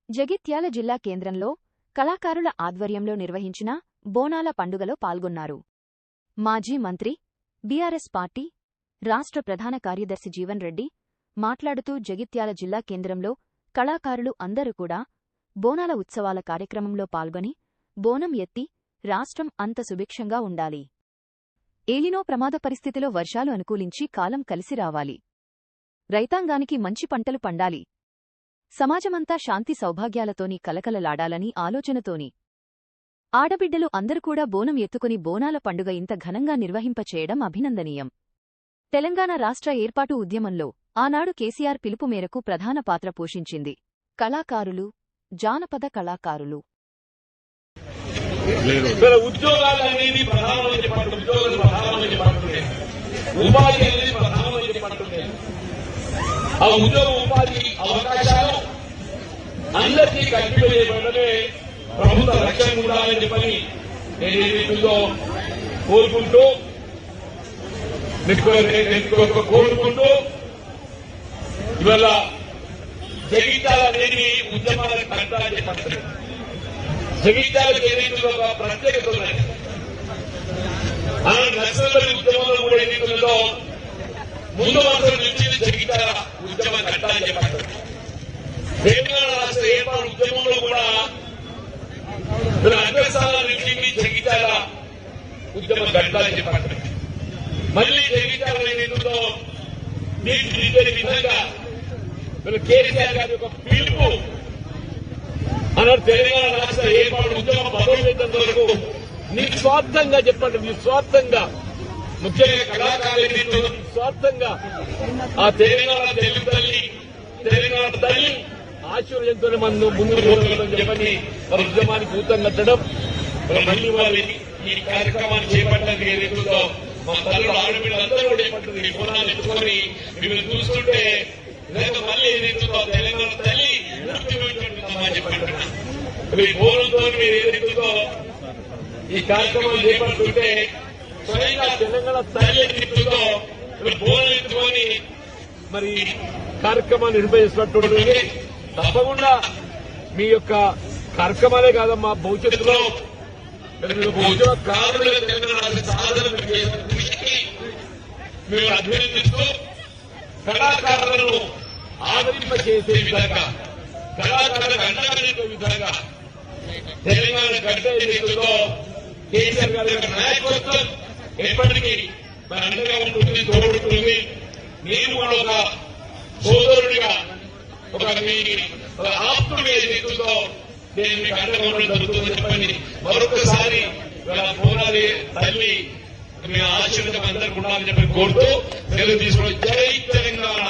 జగిత్యాల జిల్లా కేంద్రంలో కళాకారుల ఆధ్వర్యంలో నిర్వహించిన బోనాల పండుగలో పాల్గొన్నారు. మాజీ మంత్రి, బీఆర్ఎస్ పార్టీ రాష్ట్ర ప్రధాన కార్యదర్శి జీవన్ రెడ్డి మాట్లాడుతూ జగిత్యాల జిల్లా కేంద్రంలో కళాకారులు అందరూ కూడా బోనాల ఉత్సవాల కార్యక్రమంలో పాల్గొని బోనం ఎత్తి రాష్ట్రం అంత సుభిక్షంగా ఉండాలి. ఏలినో ప్రమాద పరిస్థితిలో వర్షాలు అనుకూలించి కాలం కలిసి రావాలి. రైతాంగానికి మంచి పంటలు పండాలి. సమాజమంతా శాంతి సౌభాగ్యాలతోని కలకలలాడాలని ఆలోచనతోని ఆడబిడ్డలు అందరూ కూడా బోనం ఎత్తుకుని బోనాల పండుగ ఇంత ఘనంగా నిర్వహింపచేయడం అభినందనీయం. తెలంగాణ రాష్ట్ర ఏర్పాటు ఉద్యమంలో ఆనాడు కేసీఆర్ పిలుపు మేరకు ప్రధాన పాత్ర పోషించింది. కళాకారులు, జానపద కళాకారులు ఆ ఉద్యోగ ఉపాధి అవకాశాలు అందరికీ కల్పించబడమే ప్రభుత్వ రక్షణ ఉండాలని చెప్పని నేను ఏదైతుందో కోరుకుంటూ ఇవాళ జగిత్యాల అనేది ఉద్యమాలకు కట్టాలని చెప్పండి. జగిత్యాలకు ఏదైతుందో ఒక ప్రత్యేకత ఉన్నది. అలాంటి నక్సల్ ఉద్యమంలో కూడా ఏదైతుందో ముందు మాత్రం నుంచి జగిత్యాల ఉద్యమం కట్టాలని చెప్పారు. తెలంగాణ రాష్ట్ర ఏర్పాటు ఉద్యమంలో కూడా అగ్రస్థానాల నుంచి జగిత్యాల ఉద్యమం కట్టాలని చెప్పారు. మళ్లీ జగిత్యాల ఏదైతుందో తీర్చిదిద్దే విధంగా కేసీఆర్ గారి యొక్క పిలుపు అన్నారు. తెలంగాణ రాష్ట్ర ఏర్పాటు ఉద్యమం బలోపేతం వరకు నిస్వార్థంగా చెప్పండి, నిస్వార్థంగా ముఖ్యంగా కళాకారులు స్వార్థంగా ఆ తెలంగాణ తెలుగు తల్లి, తెలంగాణ తల్లి ఆశీర్వదింతో మనం ముందుకు పోతుందని చెప్పని మన ఉద్యమానికి ఊతం కట్టడం, మళ్లీ వారి ఈ కార్యక్రమాన్ని చేపట్టడానికి ఏదైతుందో మా తల్లుడు ఆడపిల్లలందరూ కూడా చేపట్టింది. బోనాలు ఎత్తుకొని మిమ్మల్ని చూస్తుంటే మళ్ళీ ఏదైతుందో తెలంగాణ తల్లి చెప్పండి. బోనంతో మీరు ఏదైతుందో ఈ కార్యక్రమాలు చేపడుతుంటే స్వయంగా తెలంగాణ తల్లి ఎత్తుతో బోనం ఎత్తుకొని మరి కార్యక్రమాన్ని నిర్వహిస్తున్నట్టు తప్పకుండా మీ యొక్క కార్యక్రమాలే కాదమ్మా భవిష్యత్తులో ఉద్యమకారులుగా తెలంగాణ సాధన కృషికి మేము అభినందిస్తూ కళాకారులను ఆదరింపచేసే విధంగా, కళాకారులకు అండగా విధంగా తెలంగాణ గడ్డ ఏదైతుందో కేసీఆర్ గారి యొక్క నాయకత్వం ఎప్పటికీ మన అండగా ఉంటుంది, తోడుతుంది. నేను కూడా ఒక సోదరుడిగా, ఒక మీ ఆప్తుడిగా ఏదైతుందో నేను మీకు అండగా ఉండడం జరుగుతుందని చెప్పండి. మరొకసారి బోనాలి తల్లి మీ ఆశీర్వాదం అందరికీ ఉండాలని చెప్పి కోరుతూ తెలుగు తీసుకుని జై తెలంగాణ.